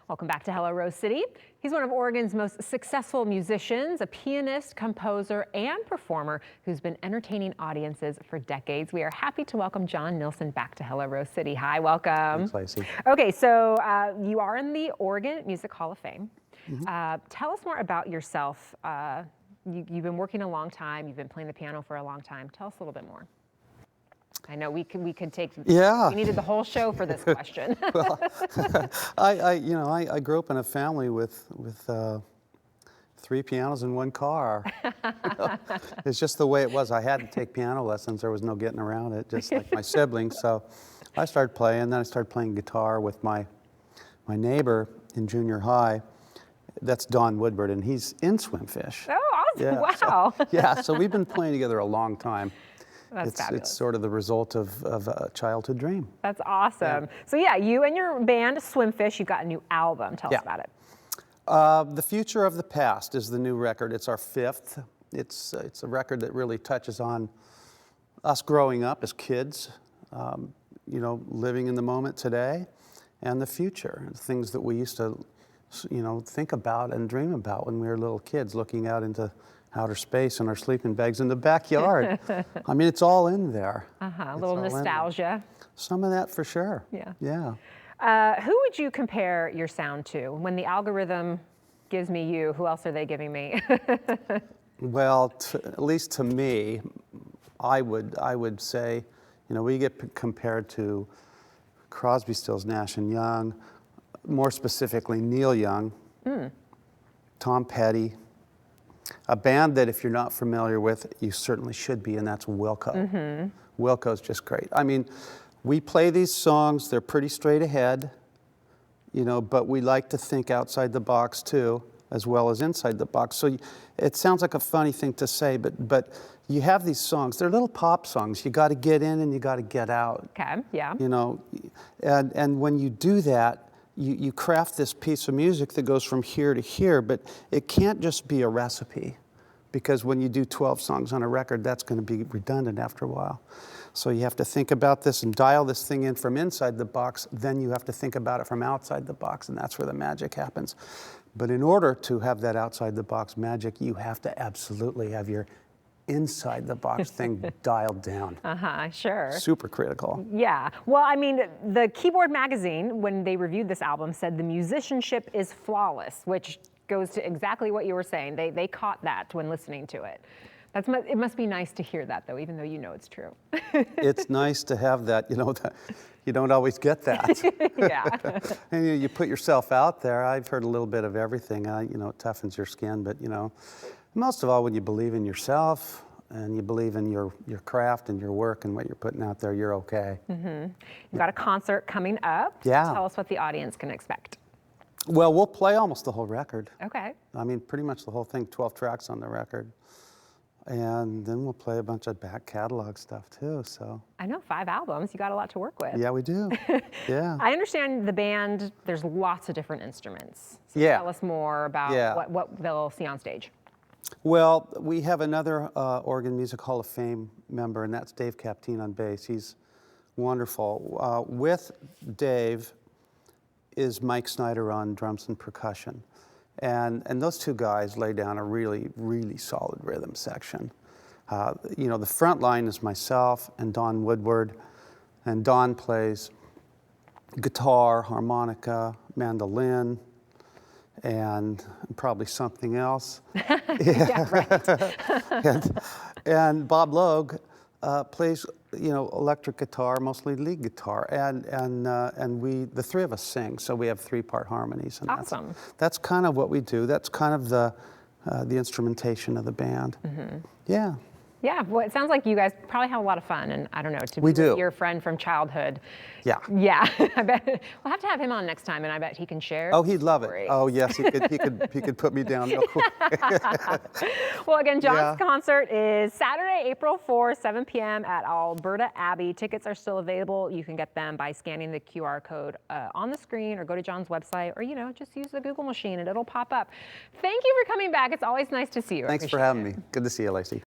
Welcome back to Hello Rose City. He's one of Oregon's most successful musicians, a pianist, composer, and performer who's been entertaining audiences for decades. We are happy to welcome John Nilsen back to Hello Rose City. Hi, welcome. Thanks, Lacey. Okay, so you are in the Oregon Music Hall of Fame. Tell us more about yourself. You've been working a long time. You've been playing the piano for a long time. Tell us a little bit more. I know we could take. Yeah. We needed the whole show for this question. Well, I grew up in a family with 3 pianos and 1 car. It's just the way it was. I had to take piano lessons. There was no getting around it, just like my siblings. So I started playing. Then I started playing guitar with my neighbor in junior high. That's Don Woodward, and he's in Swimfish. Oh, awesome! Yeah, Wow. So we've been playing together a long time. That's fabulous. It's sort of the result of a childhood dream. That's awesome. Yeah. So yeah, you and your band Swimfish, you've got a new album. Tell us about it. The Future of the Past is the new record. It's our 5th. It's a record that really touches on us growing up as kids, living in the moment today, and the future, things that we used to, think about and dream about when we were little kids, looking out into outer space in our sleeping bags in the backyard. I mean, it's all in there. A little nostalgia. Some of that for sure. Yeah. Who would you compare your sound to? When the algorithm gives me you, who else are they giving me? Well, at least to me, I would say, we get compared to Crosby, Stills, Nash and Young, more specifically Neil Young, Tom Petty. A band that if you're not familiar with, you certainly should be, and that's Wilco. Wilco's just great. I mean, we play these songs, they're pretty straight ahead, but we like to think outside the box too, as well as inside the box. So it sounds like a funny thing to say, but you have these songs, they're little pop songs. You got to get in and you got to get out. Okay, yeah. And when you do that, you craft this piece of music that goes from here to here, but it can't just be a recipe, because when you do 12 songs on a record, that's going to be redundant after a while. So you have to think about this and dial this thing in from inside the box, then you have to think about it from outside the box, and that's where the magic happens. But in order to have that outside the box magic, you have to absolutely have your inside the box thing dialed down. Sure. Super critical. Yeah. Well, I mean, the Keyboard magazine, when they reviewed this album, said the musicianship is flawless, which goes to exactly what you were saying. They caught that when listening to it. It must be nice to hear that, though, even though you know it's true. It's nice to have that, you don't always get that. Yeah. And you put yourself out there. I've heard a little bit of everything. It toughens your skin, but most of all, when you believe in yourself and you believe in your craft and your work and what you're putting out there, you're okay. You've got a concert coming up. Yeah. Tell us what the audience can expect. Well, we'll play almost the whole record. Okay. I mean, pretty much the whole thing, 12 tracks on the record. And then we'll play a bunch of back catalog stuff too, so. I know, 5 albums. You got a lot to work with. Yeah, we do. Yeah. I understand the band, there's lots of different instruments. So tell us more about what they'll see on stage. Well, we have another Oregon Music Hall of Fame member, and that's Dave Capteen on bass. He's wonderful. With Dave is Mike Snyder on drums and percussion. And those 2 guys lay down a really, really solid rhythm section. The front line is myself and Don Woodward, and Don plays guitar, harmonica, mandolin, and probably something else. Yeah, right. and Bob Logue plays, electric guitar, mostly lead guitar, and we, the 3 of us sing, so we have 3-part harmonies. And awesome. That's kind of what we do. That's kind of the instrumentation of the band. Yeah. Yeah, well, it sounds like you guys probably have a lot of fun, and I don't know, to be We do. with your friend from childhood. Yeah. Yeah, I bet we'll have to have him on next time, and I bet he can share. Oh, he'd love it. story. Oh, yes, he could put me down real quick. Well, again, John's concert is Saturday, April 4th, 7 p.m. at Alberta Abbey. Tickets are still available. You can get them by scanning the QR code on the screen, or go to John's website, or just use the Google machine and it'll pop up. Thank you for coming back. It's always nice to see you. Thanks for having me. Good to see you, Lacey.